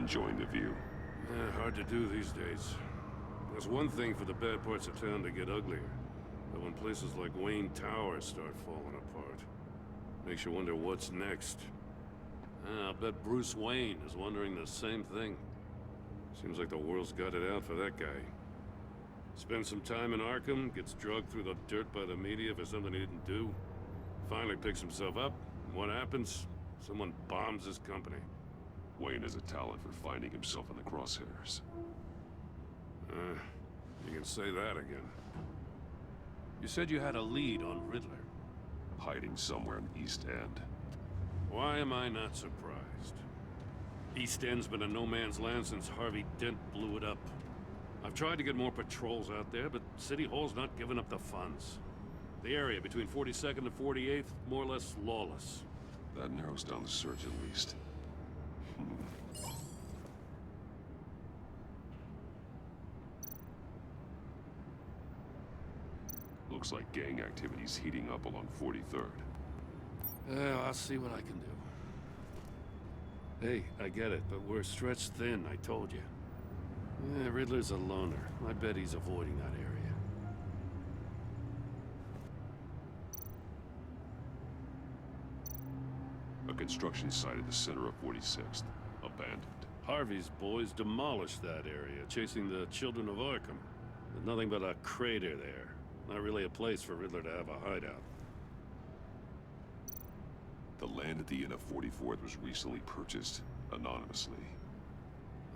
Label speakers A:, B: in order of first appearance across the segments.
A: Enjoying the view?
B: Hard to do these days. There's one thing for the bad parts of town to get uglier. But when places like Wayne Tower start falling apart, makes you wonder what's next. I'll bet Bruce Wayne is wondering the same thing. Seems like the world's got it out for that guy. Spends some time in Arkham, gets drugged through the dirt by the media for something he didn't do. Finally picks himself up, and what happens? Someone bombs his company.
A: Wayne has a talent for finding himself in the crosshairs.
B: You can say that again. You said you had a lead on Riddler.
A: Hiding somewhere in East End.
B: Why am I not surprised? East End's been a no-man's land since Harvey Dent blew it up. I've tried to get more patrols out there, but City Hall's not giving up the funds. The area between 42nd and 48th, more or less lawless.
A: That narrows down the search at least. Looks like gang activity's heating up along 43rd.
B: I'll see what I can do. Hey, I get it, but we're stretched thin, I told you. Riddler's a loner. I bet he's avoiding that area.
A: A construction site at the center of 46th. Abandoned.
B: Harvey's boys demolished that area, chasing the children of Arkham. There's nothing but a crater there. Not really a place for Riddler to have a hideout.
A: The land at the end of 44th was recently purchased anonymously.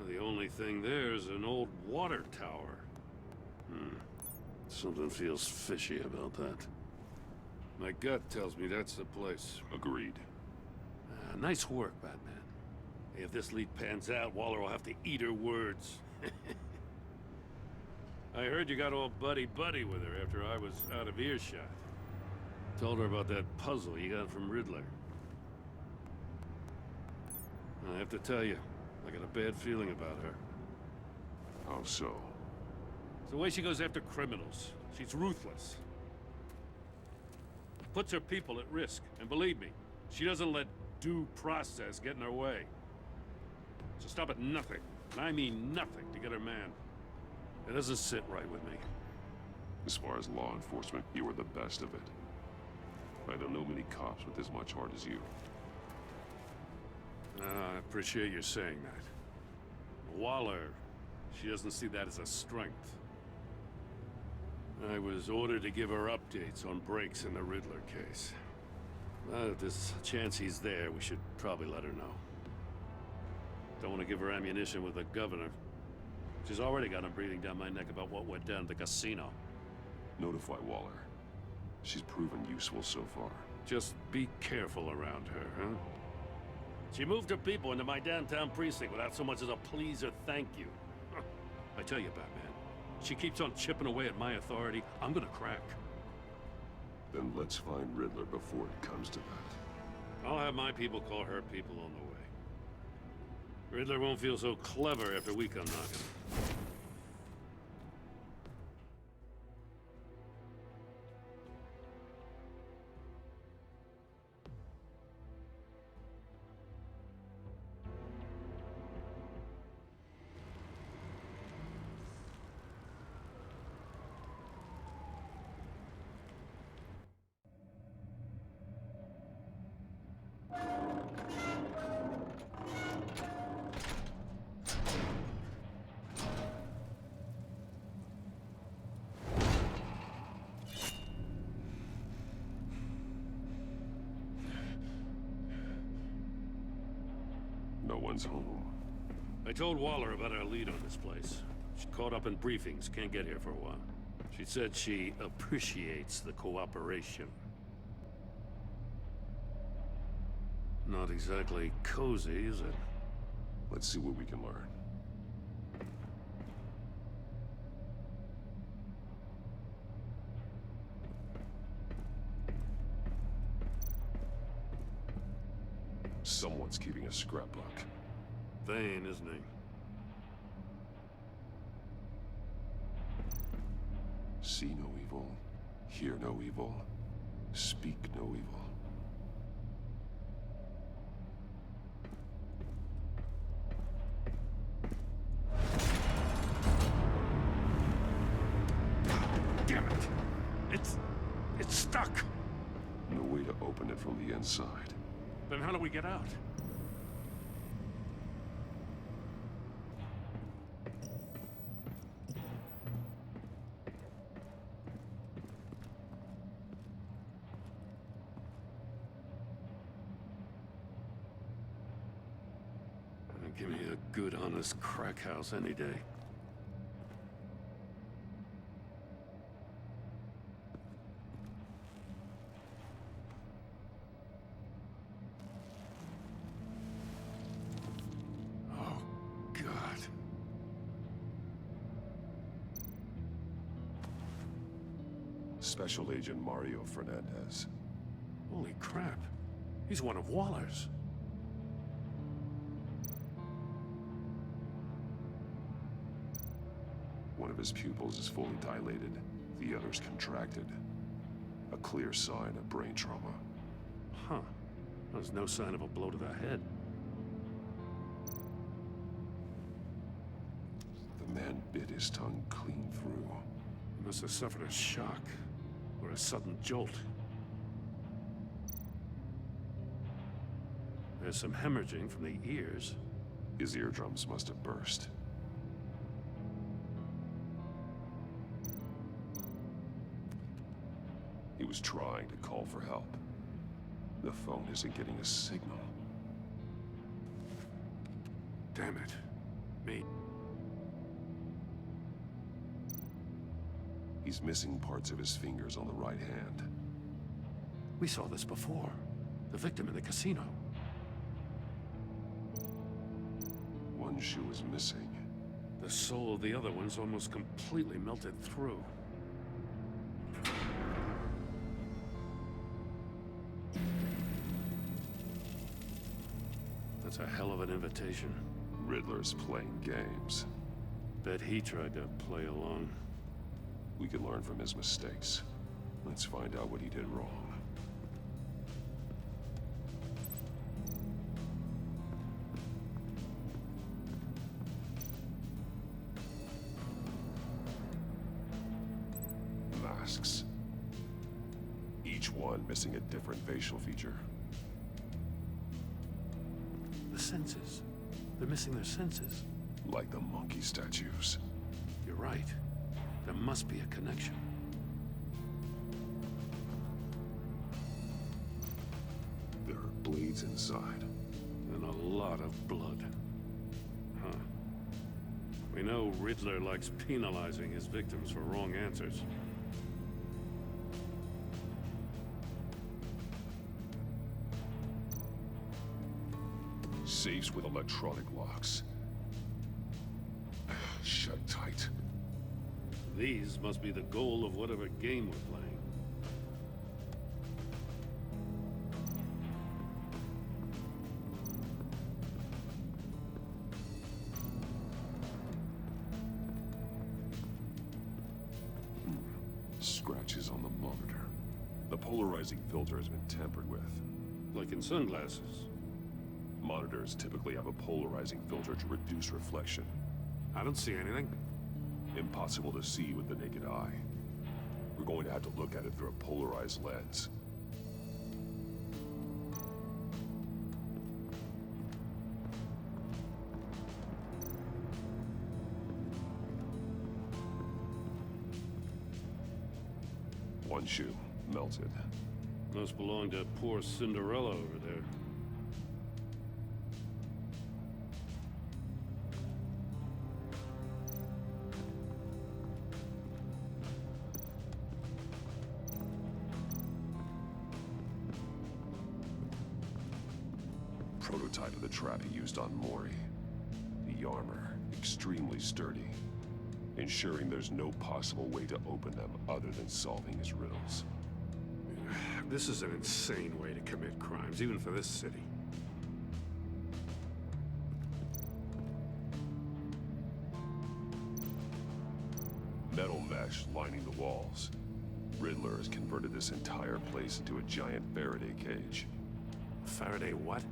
B: The only thing there is an old water tower. Something feels fishy about that. My gut tells me that's the place.
A: Agreed.
B: Nice work, Batman. Hey, if this lead pans out, Waller will have to eat her words. I heard you got all buddy-buddy with her after I was out of earshot. Told her about that puzzle you got from Riddler. I have to tell you, I got a bad feeling about her.
A: How so?
B: It's the way she goes after criminals. She's ruthless. Puts her people at risk, and believe me, she doesn't let due process get in her way. She'll stop at nothing, and I mean nothing, to get her man. It doesn't sit right with me.
A: As far as law enforcement, you are the best of it. I don't know many cops with as much heart as you.
B: I appreciate you saying that. Waller, she doesn't see that as a strength. I was ordered to give her updates on breaks in the Riddler case. If there's a chance he's there, we should probably let her know. Don't want to give her ammunition with the governor. She's already got him breathing down my neck about what went down at the casino.
A: Notify Waller. She's proven useful so far.
B: Just be careful around her, huh? She moved her people into my downtown precinct without so much as a please or thank you. I tell you, Batman, she keeps on chipping away at my authority, I'm gonna crack.
A: Then let's find Riddler before it comes to that.
B: I'll have my people call her people on the way. Riddler won't feel so clever after we come knocking.
A: No one's home.
B: I told Waller about our lead on this place. She's caught up in briefings, can't get here for a while. She said she appreciates the cooperation. Not exactly cozy, is it?
A: Let's see what we can learn. Someone's keeping a scrapbook.
B: Vane, isn't he?
A: See no evil, hear no evil, speak no evil. No way to open it from the inside.
B: Then how do we get out? Give me a good, honest crack house any day. Oh, God.
A: Special Agent Mario Fernandez.
B: Holy crap. He's one of Waller's.
A: One of his pupils is fully dilated, the other's contracted. A clear sign of brain trauma.
B: Huh. There's no sign of a blow to the head.
A: The man bit his tongue clean through.
B: He must have suffered a shock, or a sudden jolt. There's some hemorrhaging from the ears.
A: His eardrums must have burst. He was trying to call for help. The phone isn't getting a signal.
B: Damn it. Me.
A: He's missing parts of his fingers on the right hand.
B: We saw this before. The victim in the casino.
A: One shoe is missing.
B: The sole of the other one's almost completely melted through. That's a hell of an invitation.
A: Riddler's playing games.
B: Bet he tried to play along.
A: We can learn from his mistakes. Let's find out what he did wrong. Masks. Each one missing a different facial feature.
B: The senses. They're missing their senses.
A: Like the monkey statues.
B: You're right. There must be a connection.
A: There are blades inside.
B: And a lot of blood. Huh. We know Riddler likes penalizing his victims for wrong answers.
A: Safes with electronic locks. Shut tight.
B: These must be the goal of whatever game we're playing.
A: Scratches on the monitor. The polarizing filter has been tampered with.
B: Like in sunglasses.
A: Monitors typically have a polarizing filter to reduce reflection.
B: I don't see anything.
A: Impossible to see with the naked eye. We're going to have to look at it through a polarized lens. One shoe, melted.
B: Must belong to poor Cinderella over there.
A: Prototype of the trap he used on Mori. The armor, extremely sturdy, ensuring there's no possible way to open them other than solving his riddles.
B: This is an insane way to commit crimes, even for this city.
A: Metal mesh lining the walls. Riddler has converted this entire place into a giant Faraday cage.
B: Faraday what?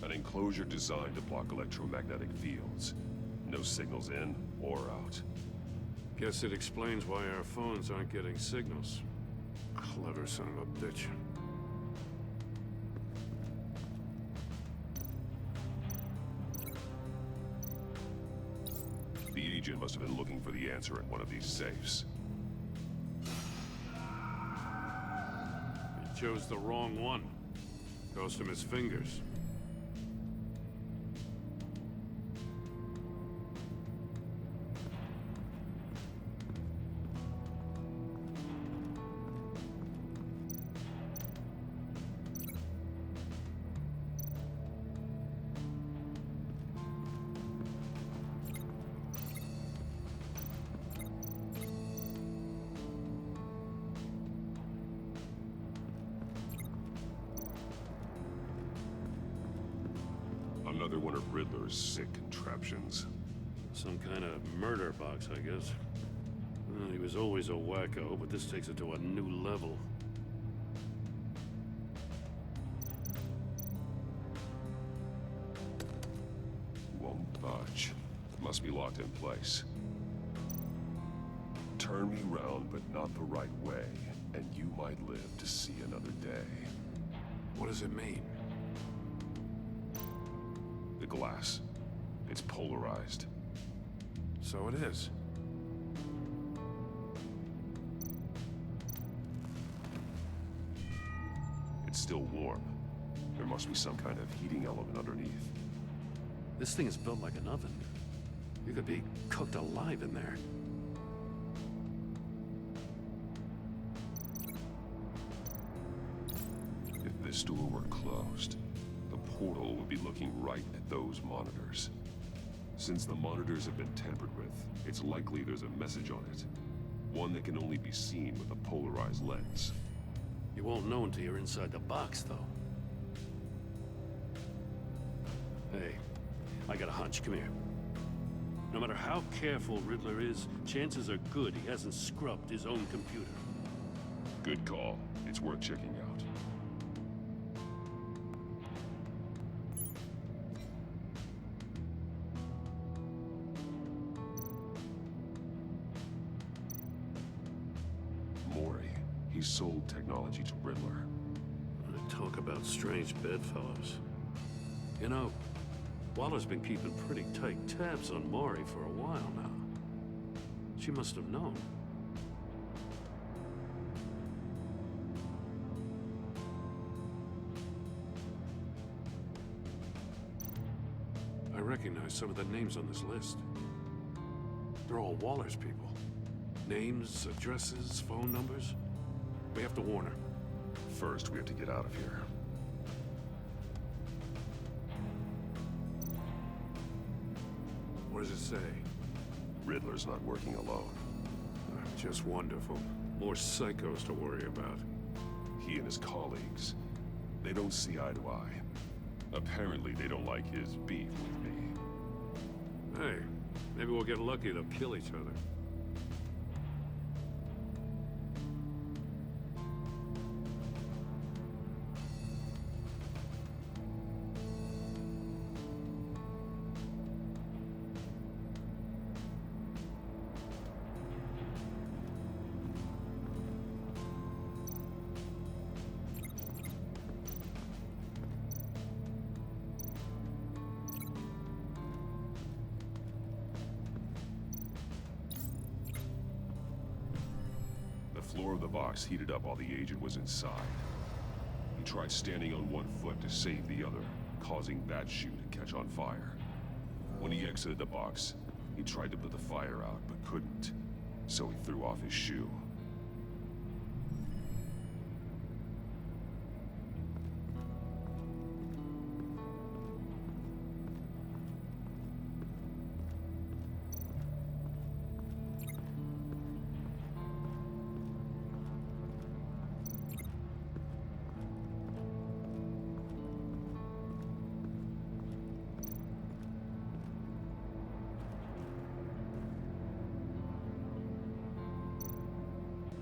A: An enclosure designed to block electromagnetic fields. No signals in or out.
B: Guess it explains why our phones aren't getting signals. Clever son of a bitch.
A: agent must have been looking for the answer in one of these safes.
B: He chose the wrong one. Cost him his fingers.
A: Another one of Riddler's sick contraptions.
B: Some kind of murder box, I guess. Well, he was always a wacko, but this takes it to a new level.
A: Won't budge. Must be locked in place. Turn me round, but not the right way, and you might live to see another day.
B: What does it mean?
A: The glass. It's polarized.
B: So it is.
A: It's still warm. There must be some kind of heating element underneath.
B: This thing is built like an oven. You could be cooked alive in there.
A: If this door were closed, the portal would be looking right at those monitors. Since the monitors have been tampered with, it's likely there's a message on it. One that can only be seen with a polarized lens.
B: You won't know until you're inside the box, though. Hey, I got a hunch. Come here. No matter how careful Riddler is, chances are good he hasn't scrubbed his own computer.
A: Good call. It's worth checking out. Mori. He sold technology to Riddler.
B: Talk about strange bedfellows. You know, Waller's been keeping pretty tight tabs on Mori for a while now. She must have known. I recognize some of the names on this list. They're all Waller's people. Names, addresses, phone numbers. We have to warn her.
A: First, we have to get out of here.
B: What does it say?
A: Riddler's not working alone.
B: Just wonderful. More psychos to worry about.
A: He and his colleagues, they don't see eye to eye. Apparently, they don't like his beef with me.
B: Hey, maybe we'll get lucky to kill each other.
A: The floor of the box heated up while the agent was inside. He tried standing on one foot to save the other, causing that shoe to catch on fire. When he exited the box, he tried to put the fire out, but couldn't, so he threw off his shoe.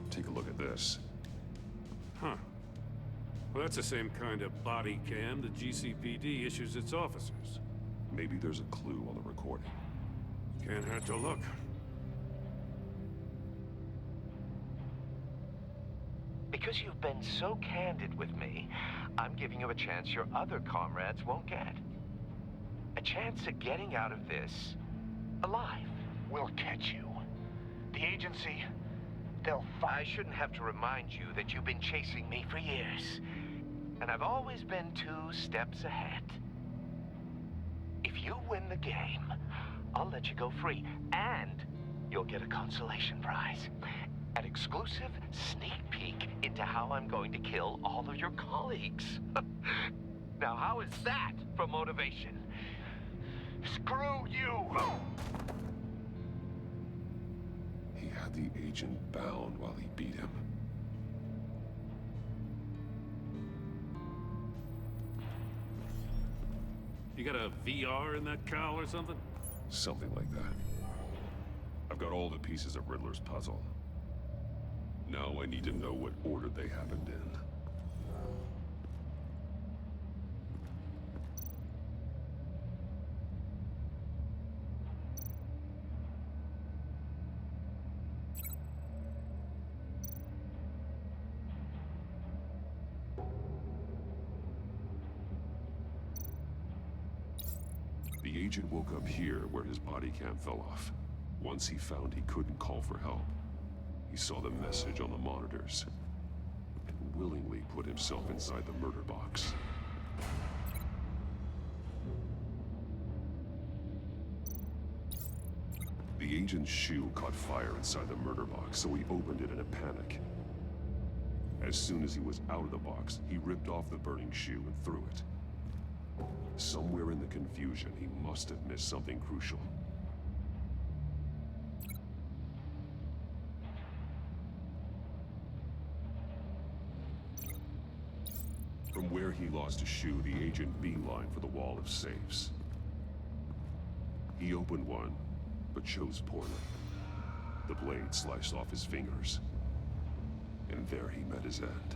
A: Take a look at this.
B: Huh. Well, that's the same kind of body cam the GCPD issues its officers.
A: Maybe there's a clue on the recording.
B: Can't hurt to look.
C: Because you've been so candid with me, I'm giving you a chance your other comrades won't get. A chance at getting out of this alive.
D: will catch you. The agency, they'll
C: I
D: find...
C: shouldn't have to remind you that you've been chasing me for years. And I've always been 2 steps ahead. If you win the game, I'll let you go free. And you'll get a consolation prize. An exclusive sneak peek into how I'm going to kill all of your colleagues. Now, how is that for motivation?
D: Screw you!
A: He had the agent bound while he beat him.
B: You got a VR in that cowl or something?
A: Something like that. I've got all the pieces of Riddler's puzzle. Now I need to know what order they happened in. The agent woke up here where his body cam fell off. Once he found he couldn't call for help, he saw the message on the monitors and willingly put himself inside the murder box. The agent's shoe caught fire inside the murder box, so he opened it in a panic. As soon as he was out of the box, he ripped off the burning shoe and threw it. Somewhere in the confusion, he must have missed something crucial. From where he lost a shoe, the agent beelined for the wall of safes. He opened one, but chose poorly. The blade sliced off his fingers, and there he met his end.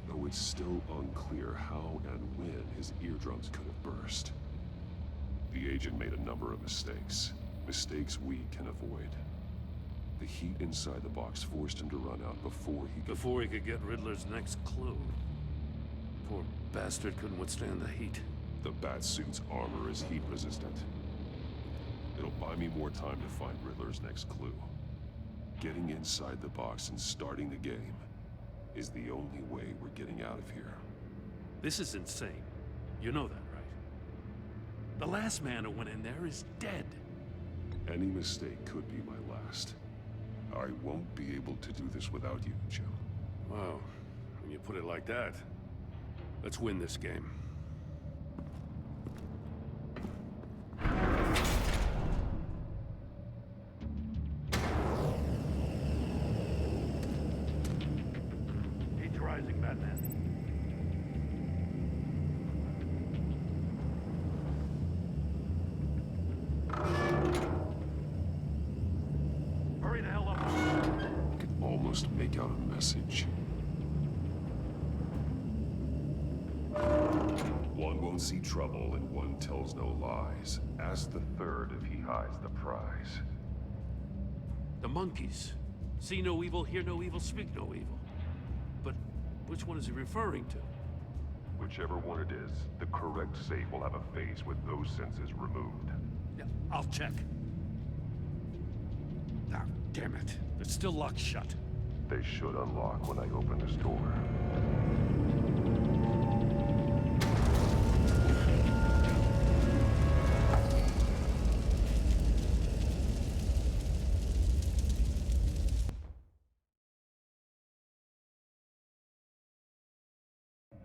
A: Though it's still unclear how and when his eardrums could have burst. The agent made a number of mistakes. Mistakes we can avoid. The heat inside the box forced him to run out
B: Before he could get Riddler's next clue. Poor bastard couldn't withstand the heat.
A: The Batsuit's armor is heat resistant. It'll buy me more time to find Riddler's next clue. Getting inside the box and starting the game is the only way we're getting out of here.
B: This is insane. You know that, right? The last man who went in there is dead.
A: Any mistake could be my last. I won't be able to do this without you, Jim.
B: Wow, when you put it like that, let's win this game.
D: Heat's rising, Batman. Hurry the hell up.
A: I can almost make out a message. One won't see trouble and one tells no lies. Ask the third if he hides the prize.
B: The monkeys. See no evil, hear no evil, speak no evil. But which one is he referring to?
A: Whichever one it is, the correct safe will have a face with those senses removed.
B: Yeah, I'll check. Ah, damn it. It's still locked shut.
A: They should unlock when I open this door.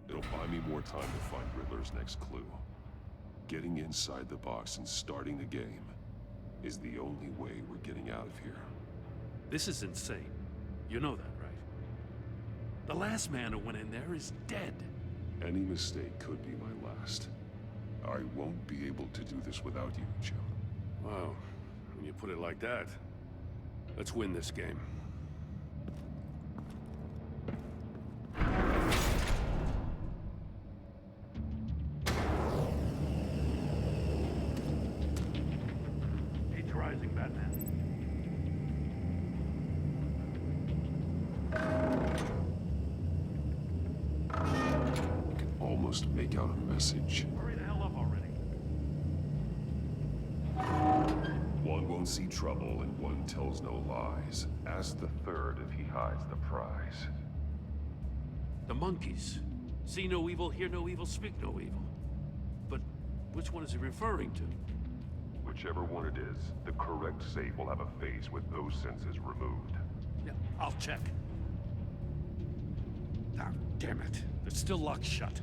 A: It'll buy me more time to find Riddler's next clue. Getting inside the box and starting the game is the only way we're getting out of here.
B: This is insane. You know that, right? The last man who went in there is dead.
A: Any mistake could be my last. I won't be able to do this without you, Jim.
B: Wow, when you put it like that, let's win this game.
D: Heat's rising, Batman.
A: I can almost make out a message.
D: Hurry the hell up already.
A: One won't don't see trouble and one tells no lies. Ask the third if he hides the prize.
B: The monkeys. See no evil, hear no evil, speak no evil. But which one is he referring to?
A: Whichever one it is, the correct safe will have a face with those senses removed.
B: Yeah, I'll check. Ah, damn it. It's still locked shut.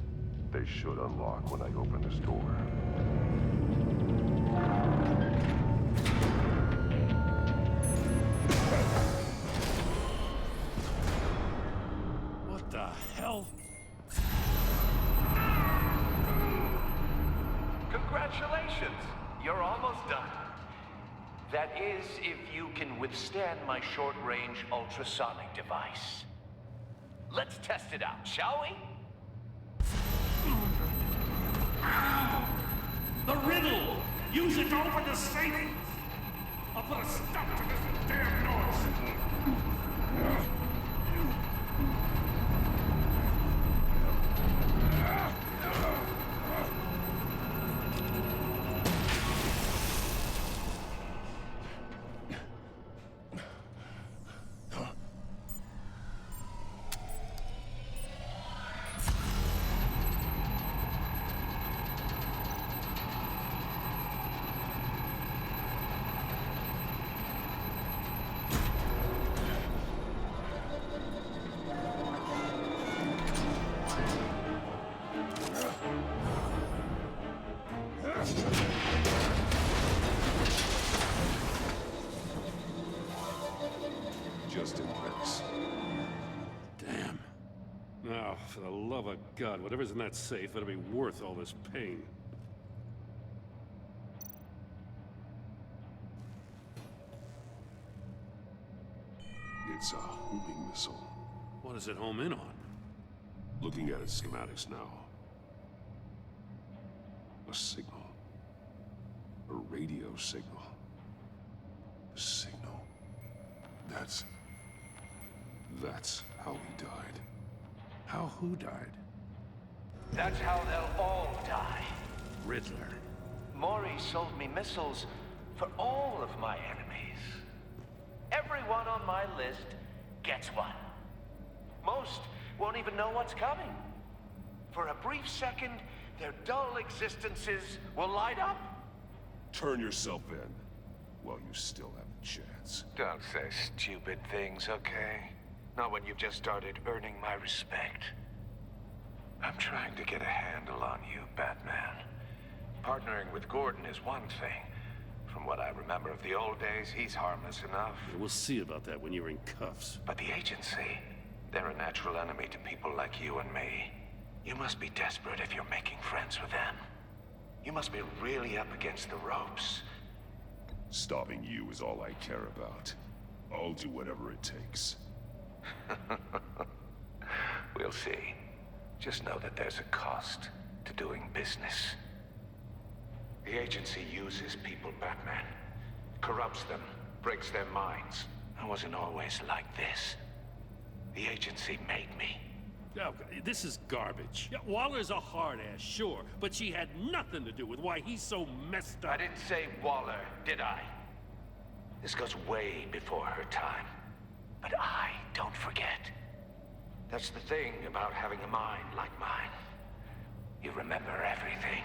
A: They should unlock when I open this door.
B: What the hell?
C: Congratulations! You're almost done. That is, if you can withstand my short-range ultrasonic device. Let's test it out, shall we?
B: The riddle! Use it to open the safe! I'll put a stop to this damn noise!
A: Just in case.
B: Damn. Now, for the love of God, whatever's in that safe better be worth all this pain.
A: It's a homing missile.
B: What does it home in on?
A: Looking at its schematics now. A signal. A radio signal. A signal. That's how he died.
B: How who died?
C: That's how they'll all die.
B: Riddler.
C: Maury sold me missiles for all of my enemies. Everyone on my list gets one. Most won't even know what's coming. For a brief second, their dull existences will light up.
A: Turn yourself in while you still have a chance.
C: Don't say stupid things, okay? Not when you've just started earning my respect. I'm trying to get a handle on you, Batman. Partnering with Gordon is one thing. From what I remember of the old days, he's harmless enough.
B: We'll see about that when you're in cuffs.
C: But the agency, they're a natural enemy to people like you and me. You must be desperate if you're making friends with them. You must be really up against the ropes.
A: Stopping you is all I care about. I'll do whatever it takes.
C: We'll see. Just know that there's a cost to doing business. The agency uses people, Batman. Corrupts them, breaks their minds. I wasn't always like this. The agency made me.
B: Oh, this is garbage. Yeah, Waller's a hard-ass, sure, but she had nothing to do with why he's so messed up.
C: I didn't say Waller, did I? This goes way before her time. But I don't forget. That's the thing about having a mind like mine. You remember everything.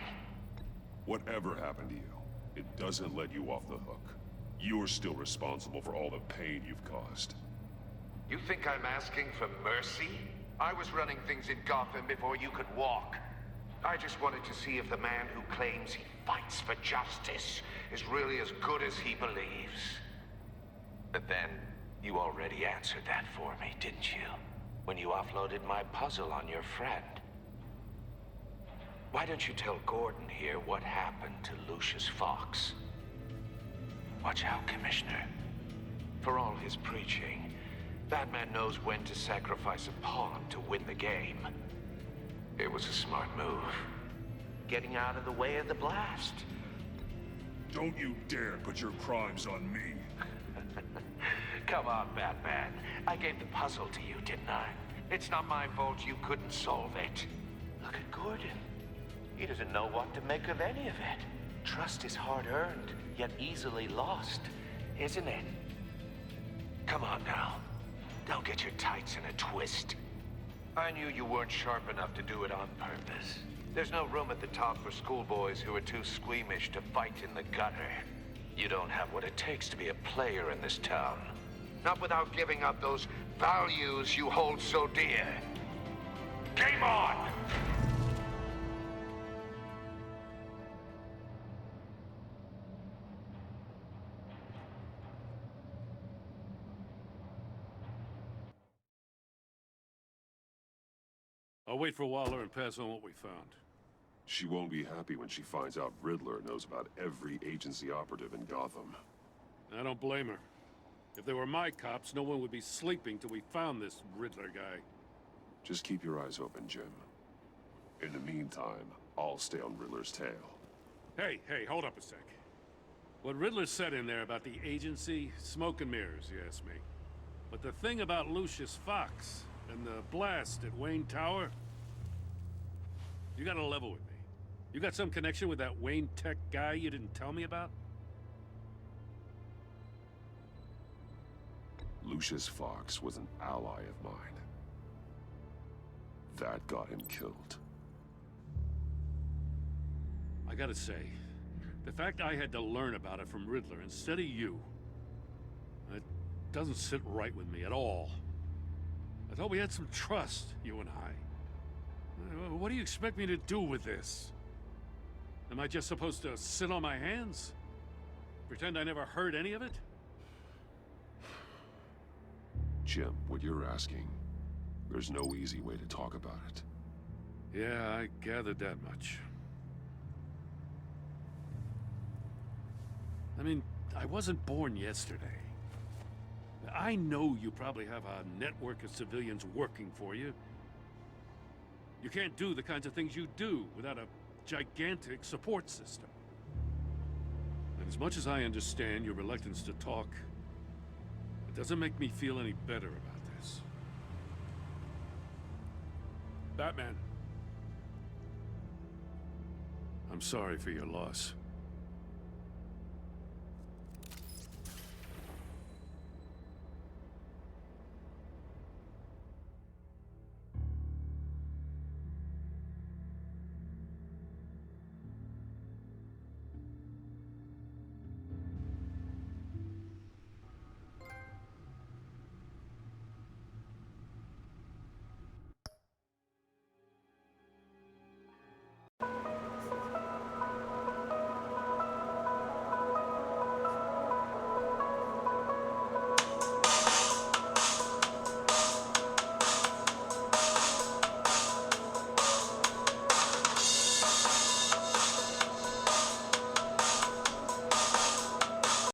A: Whatever happened to you, it doesn't let you off the hook. You're still responsible for all the pain you've caused.
C: You think I'm asking for mercy? I was running things in Gotham before you could walk. I just wanted to see if the man who claims he fights for justice is really as good as he believes. But then, you already answered that for me, didn't you? When you offloaded my puzzle on your friend. Why don't you tell Gordon here what happened to Lucius Fox? Watch out, Commissioner. For all his preaching, Batman knows when to sacrifice a pawn to win the game. It was a smart move. Getting out of the way of the blast.
A: Don't you dare put your crimes on me.
C: Come on, Batman. I gave the puzzle to you, didn't I? It's not my fault you couldn't solve it. Look at Gordon. He doesn't know what to make of any of it. Trust is hard-earned, yet easily lost. isn't it? Come on now. Don't get your tights in a twist. I knew you weren't sharp enough to do it on purpose. There's no room at the top for schoolboys who are too squeamish to fight in the gutter. You don't have what it takes to be a player in this town. Not without giving up those values you hold so dear. Game on!
B: I'll wait for Waller and pass on what we found.
A: She won't be happy when she finds out Riddler knows about every agency operative in Gotham.
B: I don't blame her. If they were my cops, no one would be sleeping till we found this Riddler guy.
A: Just keep your eyes open, Jim. In the meantime, I'll stay on Riddler's tail.
B: Hey, hold up a sec. What Riddler said in there about the agency, smoke and mirrors, you ask me. But the thing about Lucius Fox and the blast at Wayne Tower, you gotta level with me. You got some connection with that Wayne Tech guy you didn't tell me about?
A: Lucius Fox was an ally of mine. That got him killed.
B: I gotta say, the fact I had to learn about it from Riddler instead of you, it doesn't sit right with me at all. I thought we had some trust, you and I. What do you expect me to do with this? Am I just supposed to sit on my hands? Pretend I never heard any of it?
A: Jim, what you're asking, there's no easy way to talk about it.
B: Yeah, I gathered that much. I mean, I wasn't born yesterday. I know you probably have a network of civilians working for you. You can't do the kinds of things you do without a gigantic support system. And as much as I understand your reluctance to talk, it doesn't make me feel any better about this. Batman. I'm sorry for your loss.